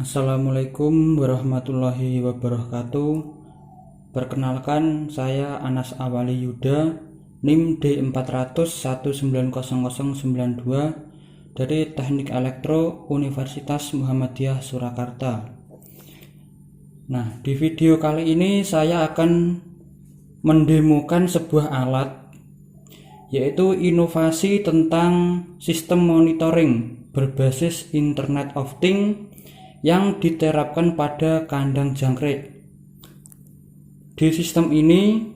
Assalamualaikum warahmatullahi wabarakatuh. Perkenalkan, saya Anas Awali Yuda, NIM D400190092 dari Teknik Elektro Universitas Muhammadiyah Surakarta. Nah, di video kali ini saya akan mendemokan sebuah alat, yaitu inovasi tentang sistem monitoring berbasis Internet of Things yang diterapkan pada kandang jangkrik. Di sistem ini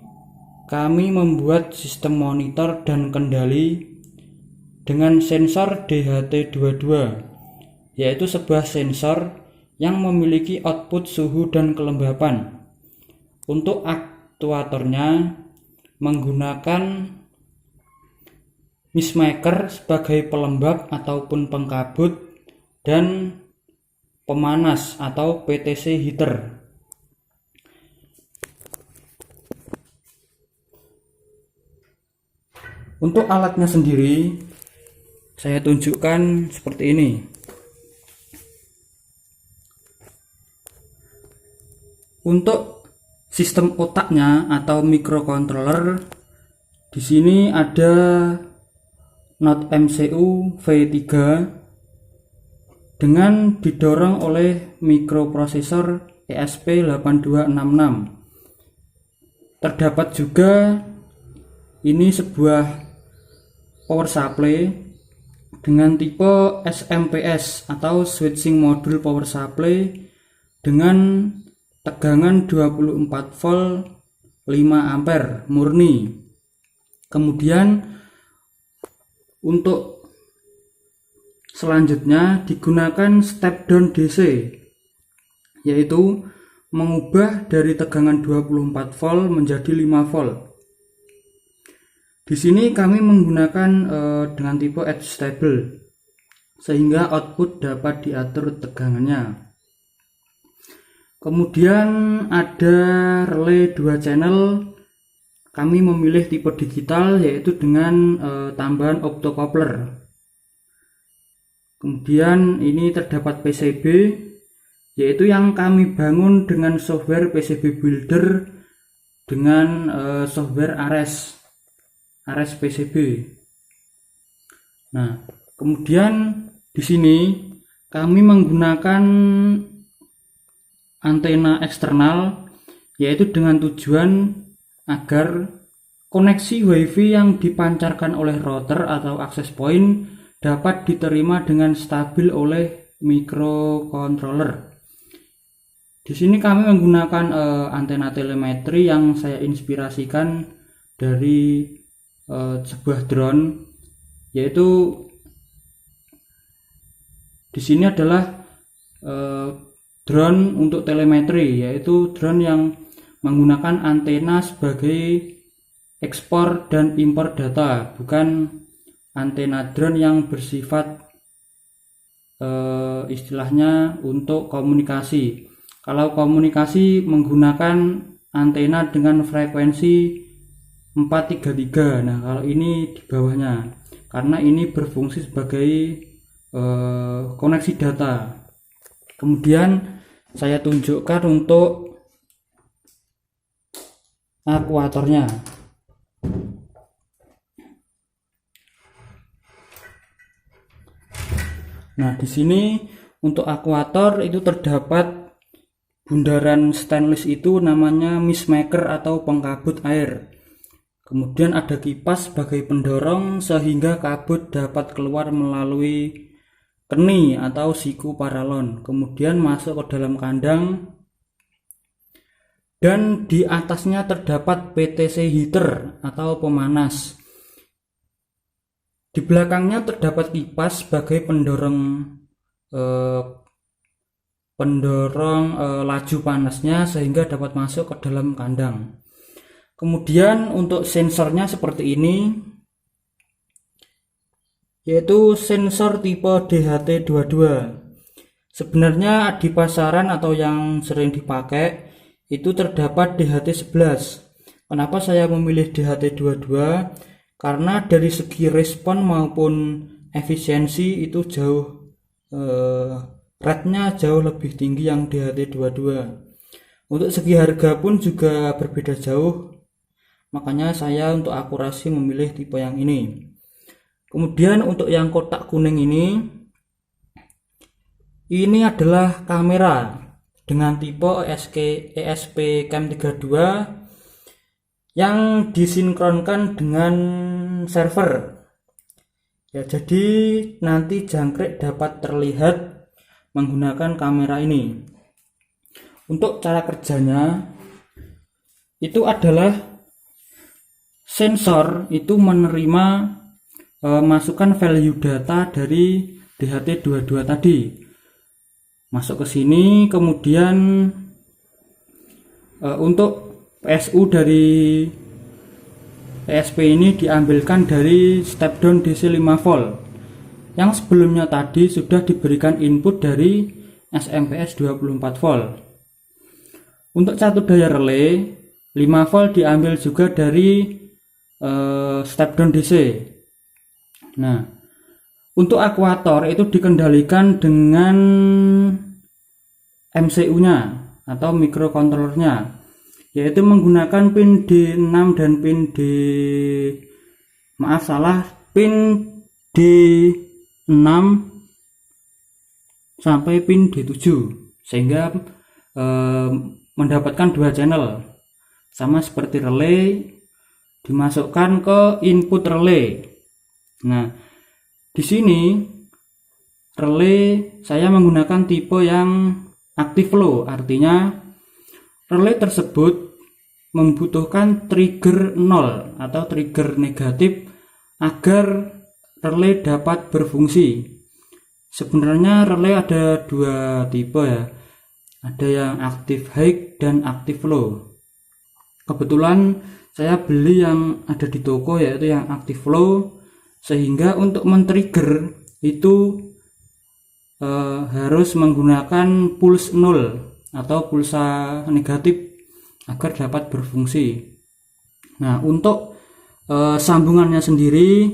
kami membuat sistem monitor dan kendali dengan sensor DHT22, yaitu sebuah sensor yang memiliki output suhu dan kelembapan. Untuk aktuatornya menggunakan mistmaker sebagai pelembab ataupun pengkabut dan pemanas atau PTC heater. Untuk alatnya sendiri saya tunjukkan seperti ini. Untuk sistem otaknya atau microcontroller, di sini ada Node MCU V3 dengan didorong oleh mikroprosesor ESP8266. Terdapat juga ini sebuah power supply dengan tipe SMPS atau switching module power supply dengan tegangan 24 volt 5 ampere murni. Kemudian untuk selanjutnya digunakan step down DC, yaitu mengubah dari tegangan 24 volt menjadi 5 volt. Di sini kami menggunakan dengan tipe edge stable, sehingga output dapat diatur tegangannya. Kemudian ada relay 2 channel. Kami memilih tipe digital, yaitu dengan tambahan optocoupler. Kemudian ini terdapat PCB, yaitu yang kami bangun dengan software PCB Builder dengan software Ares PCB. Nah, kemudian di sini kami menggunakan antena eksternal, yaitu dengan tujuan agar koneksi WiFi yang dipancarkan oleh router atau access point dapat diterima dengan stabil oleh microcontroller. Di sini kami menggunakan antena telemetri yang saya inspirasikan dari sebuah drone, yaitu di sini adalah drone untuk telemetri, yaitu drone yang menggunakan antena sebagai ekspor dan impor data, bukan antena drone yang bersifat istilahnya untuk komunikasi. Kalau komunikasi menggunakan antena dengan frekuensi 433. Nah, kalau ini di bawahnya, karena ini berfungsi sebagai koneksi data. Kemudian saya tunjukkan untuk akuatornya. Nah, di sini untuk akuator itu terdapat bundaran stainless, itu namanya mistmaker atau pengkabut air. Kemudian ada kipas sebagai pendorong sehingga kabut dapat keluar melalui keni atau siku paralon, kemudian masuk ke dalam kandang. Dan di atasnya terdapat PTC heater atau pemanas. Di belakangnya terdapat kipas sebagai pendorong laju panasnya sehingga dapat masuk ke dalam kandang. Kemudian untuk sensornya seperti ini, yaitu sensor tipe DHT22. Sebenarnya di pasaran atau yang sering dipakai itu terdapat DHT11. Kenapa saya memilih DHT22? Karena dari segi respon maupun efisiensi itu jauh rate-nya jauh lebih tinggi yang DHT22. Untuk segi harga pun juga berbeda jauh, makanya saya untuk akurasi memilih tipe yang ini. Kemudian untuk yang kotak kuning ini adalah kamera dengan tipe ESP Cam 32 yang disinkronkan dengan server. Ya, jadi nanti jangkrik dapat terlihat menggunakan kamera ini. Untuk cara kerjanya itu adalah sensor itu menerima masukan value data dari DHT22 tadi. Masuk ke sini, kemudian untuk PSU dari ESP ini diambilkan dari step down DC 5 volt yang sebelumnya tadi sudah diberikan input dari SMPS 24 volt. Untuk satu daya relay 5 volt diambil juga dari step down DC. Nah, untuk akuator itu dikendalikan dengan MCU-nya atau microcontroller-nya, yaitu menggunakan pin D6 dan pin pin D6 sampai pin D7, sehingga mendapatkan dua channel. Sama seperti relay dimasukkan ke input relay. Nah, di sini relay saya menggunakan tipe yang active flow, artinya relay tersebut membutuhkan trigger 0 atau trigger negatif agar relay dapat berfungsi. Sebenarnya relay ada dua tipe ya, ada yang active high dan active low. Kebetulan saya beli yang ada di toko yaitu yang active low, sehingga untuk men-trigger itu harus menggunakan pulse 0 atau pulsa negatif agar dapat berfungsi. Nah, untuk sambungannya sendiri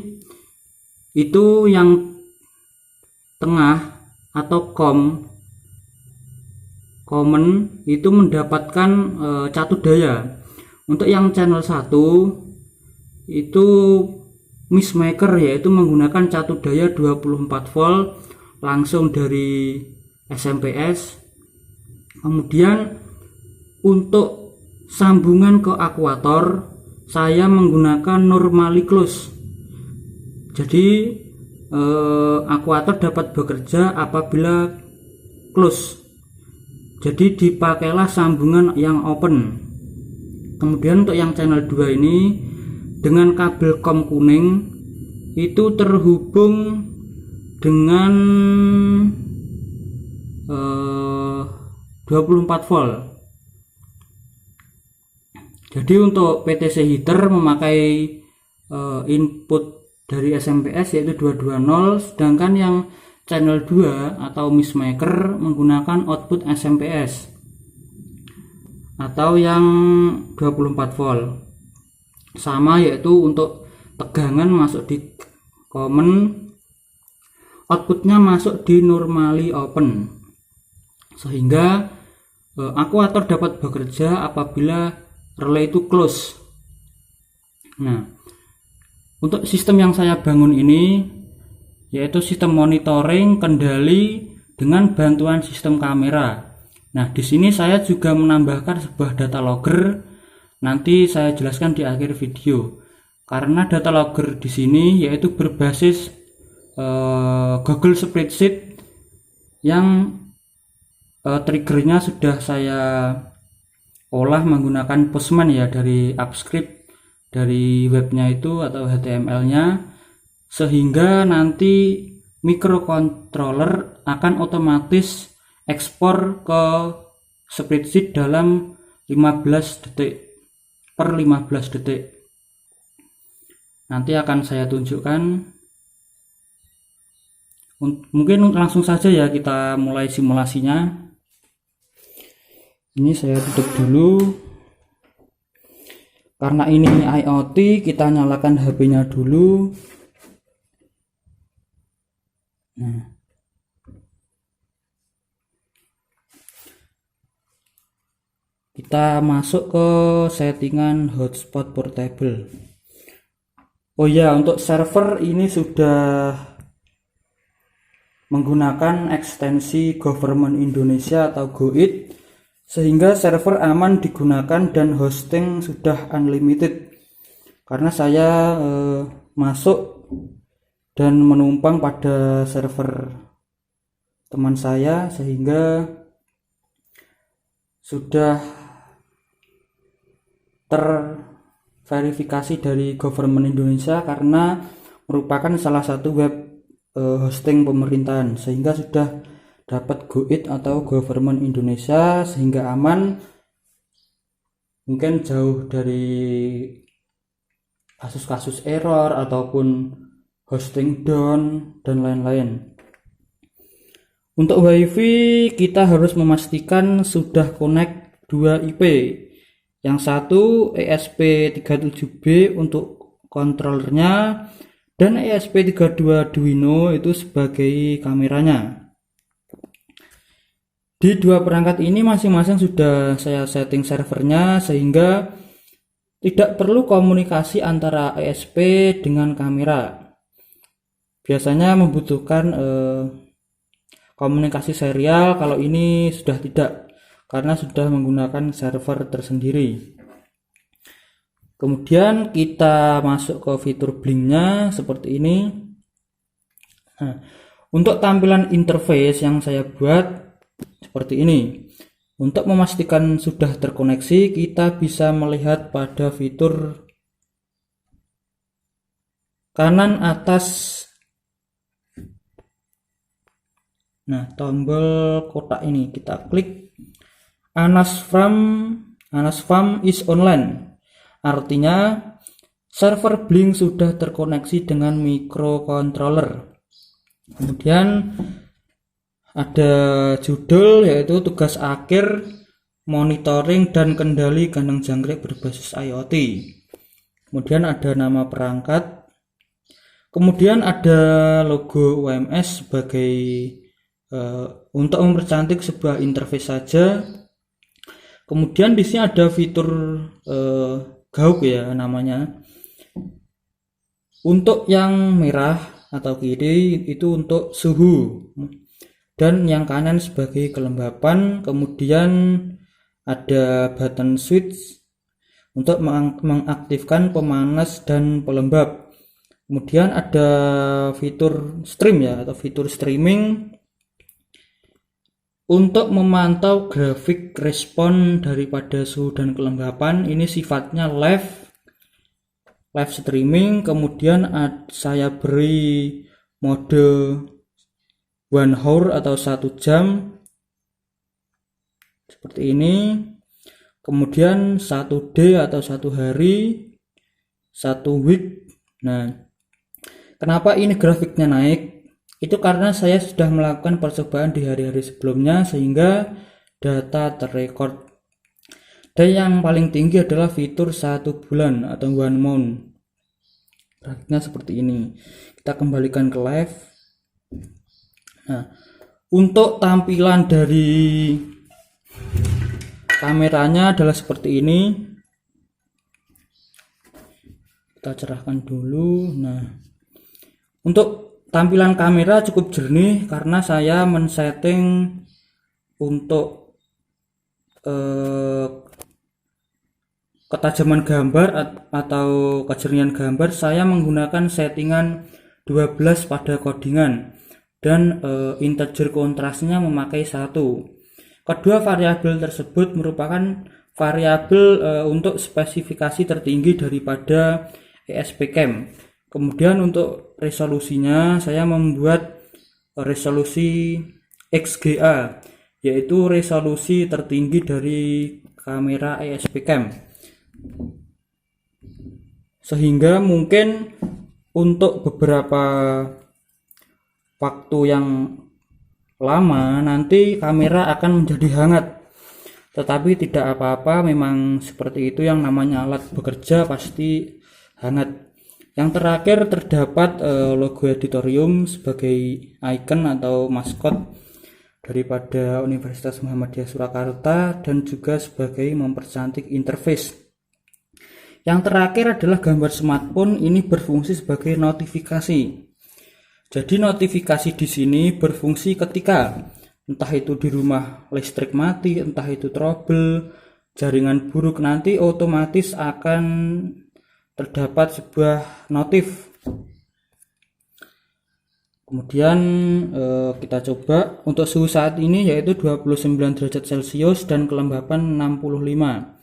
itu yang tengah atau common itu mendapatkan catu daya. Untuk yang channel 1 itu Missmaker, yaitu menggunakan catu daya 24 volt langsung dari SMPS. Kemudian untuk sambungan ke akuator saya menggunakan normally close. Jadi akuator dapat bekerja apabila close. Jadi dipakailah sambungan yang open. Kemudian untuk yang channel 2 ini dengan kabel COM kuning itu terhubung dengan 24 volt. Jadi untuk PTC heater memakai input dari SMPS yaitu 220, sedangkan yang channel 2 atau Missmaker menggunakan output SMPS atau yang 24 volt. Sama, yaitu untuk tegangan masuk di common, outputnya masuk di normally open, sehingga akuator dapat bekerja apabila relay itu close. Nah, untuk sistem yang saya bangun ini yaitu sistem monitoring kendali dengan bantuan sistem kamera. Nah, di sini saya juga menambahkan sebuah data logger. Nanti saya jelaskan di akhir video. Karena data logger di sini yaitu berbasis Google Spreadsheet yang triggernya sudah saya olah menggunakan Postman ya, dari AppScript dari webnya itu atau HTML-nya, sehingga nanti microcontroller akan otomatis ekspor ke spreadsheet dalam 15 detik per 15 detik. Nanti akan saya tunjukkan. Mungkin langsung saja ya kita mulai simulasinya. Ini saya tutup dulu. Karena ini IoT, kita nyalakan HP-nya dulu. Nah, Kita masuk ke settingan hotspot portable. Oh ya, untuk server ini sudah menggunakan ekstensi Government Indonesia atau GoID, sehingga server aman digunakan dan hosting sudah unlimited. Karena saya masuk dan menumpang pada server teman saya, sehingga sudah terverifikasi dari Government Indonesia karena merupakan salah satu web hosting pemerintahan, sehingga sudah dapat GoID atau Government Indonesia, sehingga aman, mungkin jauh dari kasus-kasus error ataupun hosting down dan lain-lain. Untuk WiFi kita harus memastikan sudah connect 2 IP. Yang satu ESP32B untuk kontrolernya dan ESP32 Arduino itu sebagai kameranya. Di dua perangkat ini masing-masing sudah saya setting servernya, sehingga tidak perlu komunikasi antara ESP dengan kamera. Biasanya membutuhkan komunikasi serial, kalau ini sudah tidak, karena sudah menggunakan server tersendiri. Kemudian kita masuk ke fitur blinknya seperti ini. Nah, untuk tampilan interface yang saya buat seperti ini. Untuk memastikan sudah terkoneksi, kita bisa melihat pada fitur kanan atas. Nah, tombol kotak ini kita klik Anasfarm is online. Artinya server Blink sudah terkoneksi dengan microcontroller. Kemudian ada judul yaitu tugas akhir monitoring dan kendali kandang jangkrik berbasis IoT. Kemudian ada nama perangkat. Kemudian ada logo UMS sebagai untuk mempercantik sebuah interface saja. Kemudian di sini ada fitur gaub ya namanya. Untuk yang merah atau kiri itu untuk suhu dan yang kanan sebagai kelembapan. Kemudian ada button switch untuk mengaktifkan pemanas dan pelembab. Kemudian ada fitur stream ya atau fitur streaming untuk memantau grafik respon daripada suhu dan kelembapan. Ini sifatnya live streaming. Kemudian saya beri mode 1 hour atau 1 jam seperti ini. Kemudian 1 day atau 1 hari, 1 week. Nah, kenapa ini grafiknya naik? Itu karena saya sudah melakukan percobaan di hari-hari sebelumnya, sehingga data terrekord. Dan yang paling tinggi adalah fitur 1 bulan atau 1 month. Grafiknya seperti ini. Kita kembalikan ke live. Nah, untuk tampilan dari kameranya adalah seperti ini. Kita cerahkan dulu. Nah, untuk tampilan kamera cukup jernih karena saya men-setting untuk ketajaman gambar atau kejernihan gambar. Saya menggunakan settingan 12 pada codingan dan integer kontrasnya memakai 1. Kedua variabel tersebut merupakan variabel untuk spesifikasi tertinggi daripada ESPCam. Kemudian untuk resolusinya saya membuat resolusi XGA, yaitu resolusi tertinggi dari kamera ESPCam, sehingga mungkin untuk beberapa waktu yang lama nanti kamera akan menjadi hangat. Tetapi tidak apa-apa, memang seperti itu, yang namanya alat bekerja pasti hangat. Yang terakhir terdapat logo editorium sebagai icon atau maskot. daripada Universitas Muhammadiyah Surakarta dan juga sebagai mempercantik interface. Yang terakhir adalah gambar smartphone, ini berfungsi sebagai notifikasi. Jadi notifikasi di sini berfungsi ketika entah itu di rumah listrik mati, entah itu trouble, jaringan buruk, nanti otomatis akan terdapat sebuah notif. Kemudian kita coba untuk suhu saat ini yaitu 29 derajat Celcius dan kelembapan 65.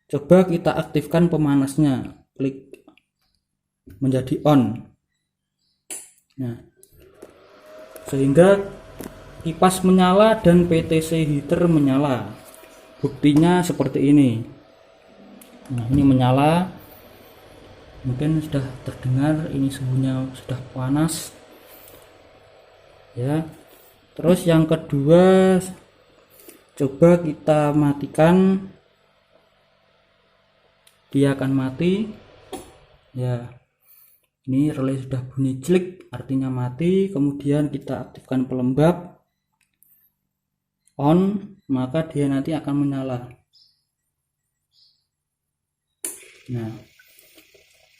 Coba kita aktifkan pemanasnya, klik menjadi on. Nah, sehingga kipas menyala dan PTC heater menyala. Buktinya seperti ini. Nah, ini menyala. Mungkin sudah terdengar ini suhunya sudah panas. Ya. Terus yang kedua, coba kita matikan. Dia akan mati. Ya. Ini relay sudah bunyi celik, artinya mati. Kemudian kita aktifkan pelembab on, maka dia nanti akan menyala. Nah,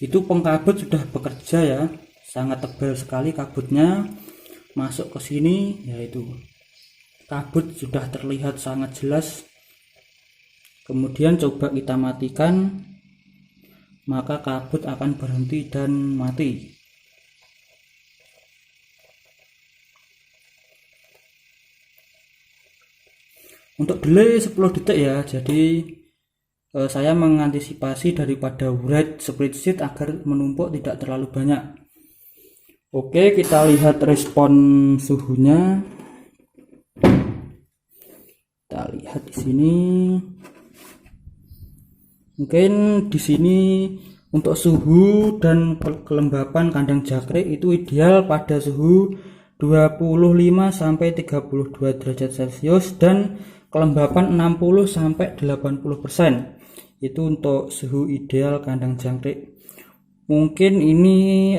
itu pengkabut sudah bekerja ya, sangat tebal sekali kabutnya. Masuk ke sini, yaitu kabut sudah terlihat sangat jelas. Kemudian coba kita matikan, maka kabut akan berhenti dan mati. Untuk delay 10 detik ya, jadi saya mengantisipasi daripada write spreadsheet agar menumpuk tidak terlalu banyak. Oke, kita lihat respon suhunya. Kita lihat di sini. Mungkin di sini untuk suhu dan kelembapan kandang jangkrik itu ideal pada suhu 25 sampai 32 derajat Celcius dan kelembapan 60 sampai 80%. Itu untuk suhu ideal kandang jangkrik. Mungkin ini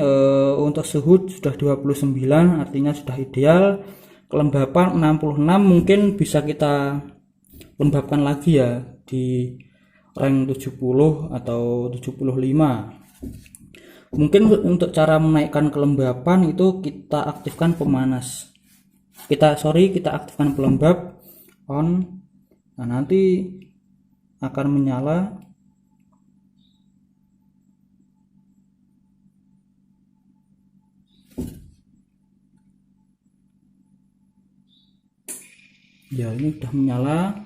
untuk suhu sudah 29, artinya sudah ideal. Kelembapan 66 mungkin bisa kita lembabkan lagi ya di rank 70 atau 75. Mungkin untuk cara menaikkan kelembapan itu kita aktifkan pemanas. Kita aktifkan pelembab on. Nah, nanti akan menyala. Ya, ini sudah menyala.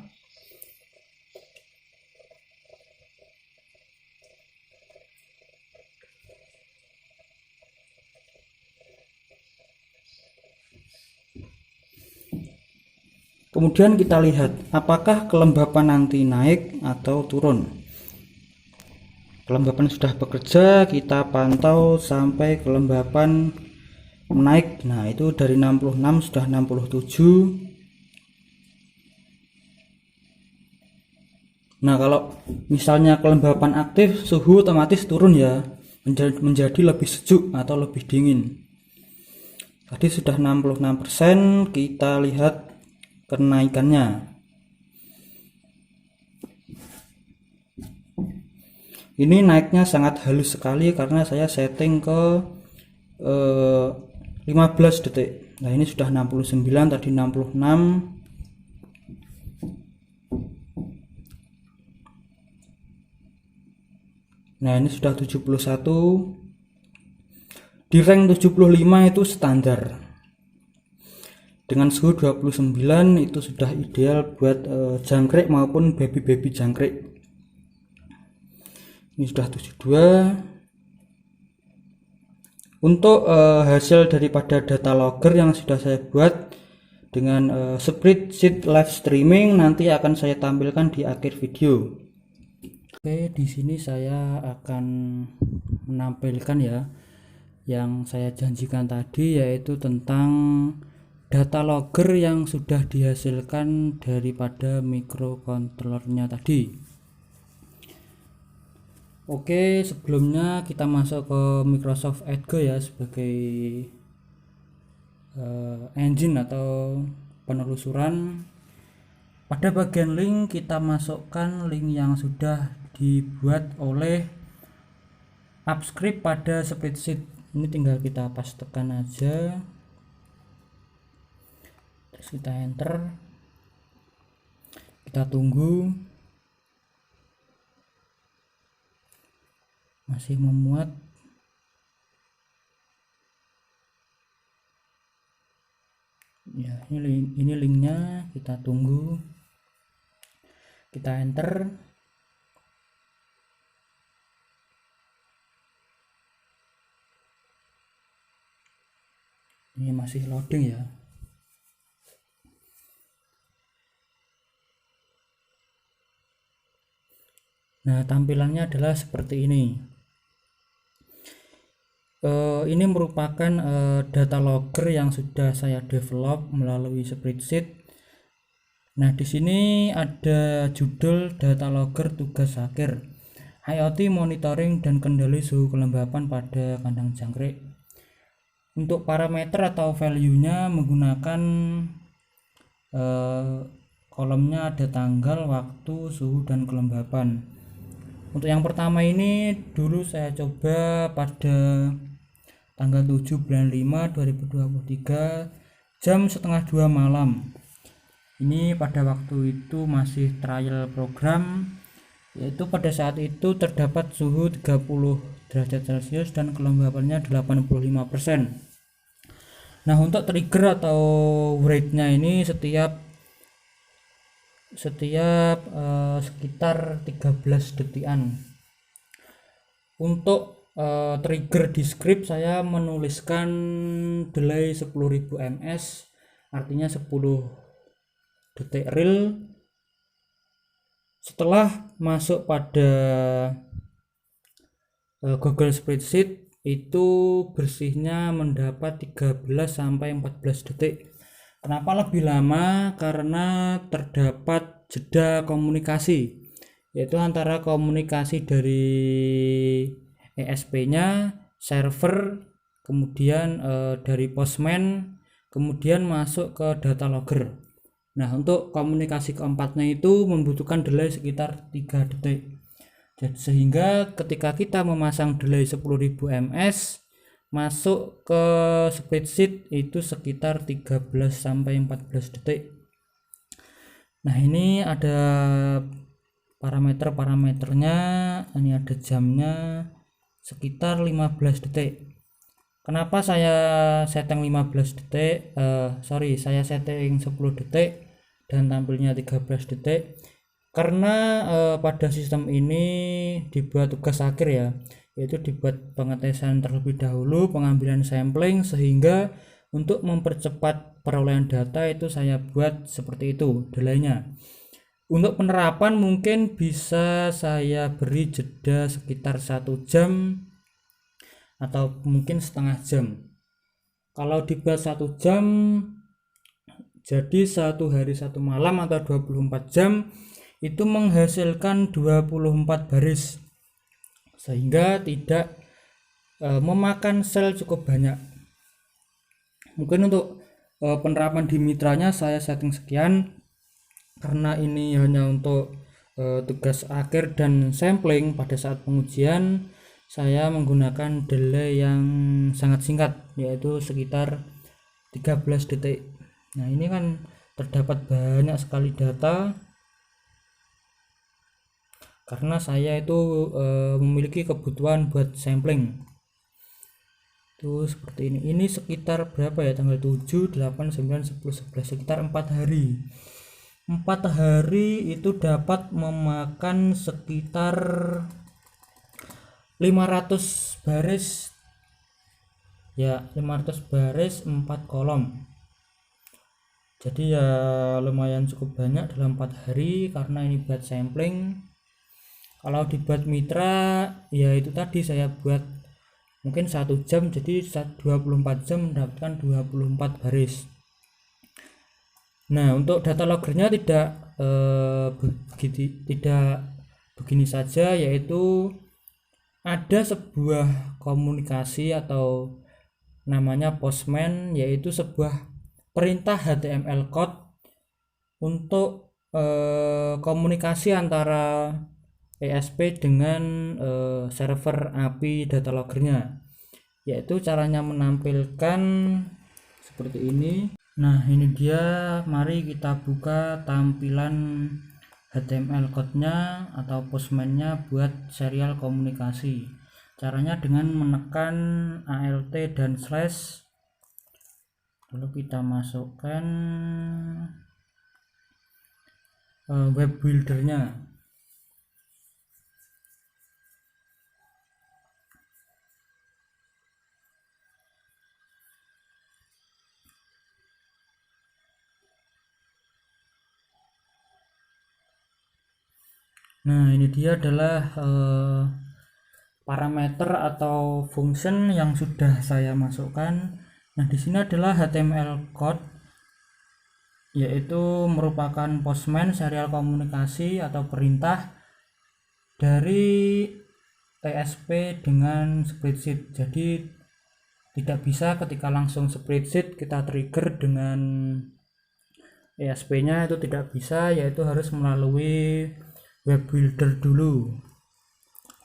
Kemudian kita lihat apakah kelembapan nanti naik atau turun. Kelembapan sudah bekerja, kita pantau sampai kelembapan naik. Nah, itu dari 66 sudah 67. Nah, kalau misalnya kelembapan aktif, suhu otomatis turun ya, menjadi lebih sejuk atau lebih dingin. Tadi sudah 66%, kita lihat kenaikannya. Ini naiknya sangat halus sekali karena saya setting ke 15 detik. Nah, ini sudah 69, tadi 66. Nah, ini sudah 71. Di rank 75 itu standar. Dengan suhu 29 itu sudah ideal buat jangkrik maupun baby jangkrik. Ini sudah 72. Untuk hasil daripada data logger yang sudah saya buat dengan spreadsheet live streaming nanti akan saya tampilkan di akhir video. Oke, di sini saya akan menampilkan ya yang saya janjikan tadi, yaitu tentang data logger yang sudah dihasilkan daripada microcontrollernya tadi. Oke, sebelumnya kita masuk ke Microsoft Edge ya sebagai engine atau penelusuran. Pada bagian link kita masukkan link yang sudah dibuat oleh Upscript pada spreadsheet. Ini tinggal kita pastekan aja, terus kita enter, kita tunggu, masih memuat. Ya, ini linknya, kita tunggu, kita enter. Ini masih loading ya. Nah, tampilannya adalah seperti ini. Ini merupakan data logger yang sudah saya develop melalui spreadsheet. Nah, di sini ada judul data logger tugas akhir, IoT monitoring dan kendali suhu kelembapan pada kandang jangkrik. Untuk parameter atau value-nya menggunakan kolomnya ada tanggal, waktu, suhu, dan kelembapan. Untuk yang pertama ini dulu saya coba pada tanggal 7 bulan 5 2023 jam setengah 2 malam. Ini pada waktu itu masih trial program, yaitu pada saat itu terdapat suhu 30 derajat Celcius dan kelembapannya 85%. Nah, untuk trigger atau rate-nya ini setiap sekitar 13 detikan. Untuk trigger di script saya menuliskan delay 10.000 ms, artinya 10 detik real. Setelah masuk pada Google Spreadsheet itu bersihnya mendapat 13-14 detik. Kenapa lebih lama? Karena terdapat jeda komunikasi, yaitu antara komunikasi dari ESP-nya, server, kemudian dari Postman, kemudian masuk ke data logger. Nah, untuk komunikasi keempatnya itu membutuhkan delay sekitar 3 detik. Jadi, sehingga ketika kita memasang delay 10.000 ms masuk ke spreadsheet itu sekitar 13-14 detik. Nah, ini ada parameternya, ini ada jamnya sekitar 15 detik. Kenapa saya setting 15 detik? Saya setting 10 detik dan tampilnya 13 detik. Karena pada sistem ini dibuat tugas akhir ya, yaitu dibuat pengetesan terlebih dahulu, pengambilan sampling, sehingga untuk mempercepat perolehan data itu saya buat seperti itu delaynya. Untuk penerapan mungkin bisa saya beri jeda sekitar 1 jam atau mungkin setengah jam. Kalau dibuat 1 jam jadi 1 hari 1 malam atau 24 jam itu menghasilkan 24 baris, sehingga tidak memakan sel cukup banyak. Mungkin untuk penerapan di mitranya saya setting sekian, karena ini hanya untuk tugas akhir dan sampling. Pada saat pengujian saya menggunakan delay yang sangat singkat, yaitu sekitar 13 detik. Nah, ini kan terdapat banyak sekali data karena saya itu memiliki kebutuhan buat sampling. Itu seperti ini. Ini sekitar berapa ya, tanggal 7, 8, 9, 10, 11, sekitar 4 hari. 4 hari itu dapat memakan sekitar 500 baris ya, 500 baris 4 kolom. Jadi ya lumayan cukup banyak dalam 4 hari karena ini buat sampling. Kalau dibuat mitra ya itu tadi saya buat mungkin 1 jam, jadi 24 jam mendapatkan 24 baris. Nah, untuk data loggernya tidak begini saja, yaitu ada sebuah komunikasi atau namanya Postman, yaitu sebuah perintah HTML code untuk komunikasi antara ESP dengan server API data loggernya, yaitu caranya menampilkan seperti ini. Nah, ini dia, mari kita buka tampilan HTML code-nya atau postman-nya buat serial komunikasi. Caranya dengan menekan Alt dan slash, lalu kita masukkan web buildernya. Nah, ini dia adalah parameter atau function yang sudah saya masukkan. Nah, di sini adalah HTML code, yaitu merupakan postman serial komunikasi atau perintah dari ESP dengan spreadsheet. Jadi tidak bisa ketika langsung spreadsheet kita trigger dengan ESP-nya, itu tidak bisa, yaitu harus melalui web builder dulu.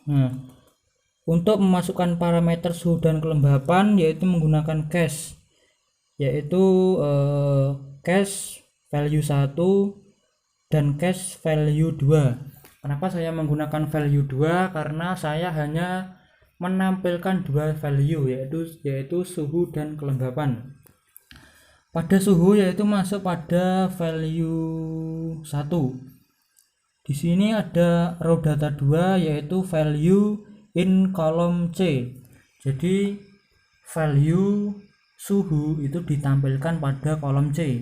Nah, untuk memasukkan parameter suhu dan kelembapan yaitu menggunakan cache, yaitu cache value 1 dan cache value 2. Kenapa saya menggunakan value 2? Karena saya hanya menampilkan dua value, yaitu suhu dan kelembapan. Pada suhu yaitu masuk pada value 1. Di sini ada raw data 2 yaitu value in column C. Jadi value suhu itu ditampilkan pada kolom C.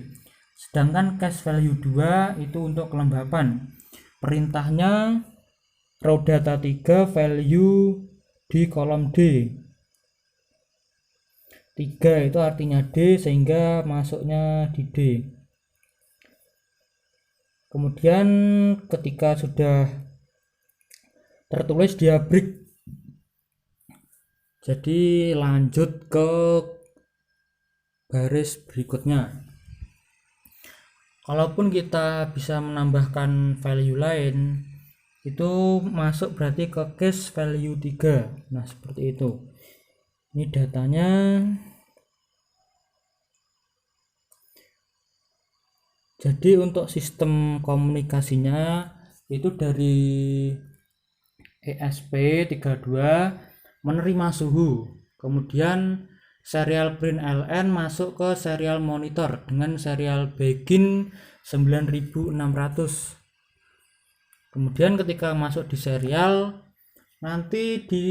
Sedangkan cache value 2 itu untuk kelembapan. Perintahnya raw data 3 value di kolom D. 3 itu artinya D sehingga masuknya di D. Kemudian ketika sudah tertulis dia break, jadi lanjut ke baris berikutnya. Kalaupun kita bisa menambahkan value lain, itu masuk berarti ke cache value 3. Nah, seperti itu. Ini datanya. Jadi untuk sistem komunikasinya itu dari ESP32 menerima suhu, kemudian serial print ln masuk ke serial monitor dengan serial begin 9600. Kemudian ketika masuk di serial, nanti di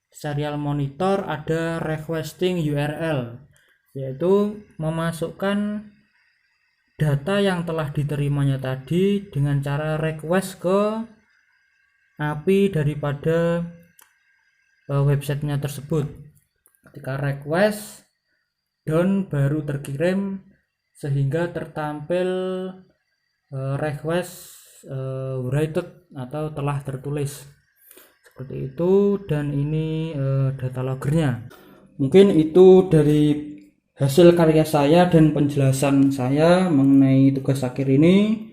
serial monitor ada requesting URL, yaitu memasukkan data yang telah diterimanya tadi dengan cara request ke API daripada websitenya tersebut. Ketika request done baru terkirim sehingga tertampil request written atau telah tertulis seperti itu. Dan ini data loggernya. Mungkin itu dari hasil karya saya dan penjelasan saya mengenai tugas akhir ini.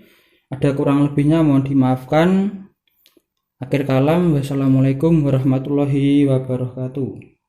Ada kurang lebihnya mohon dimaafkan. Akhir kalam, wassalamualaikum warahmatullahi wabarakatuh.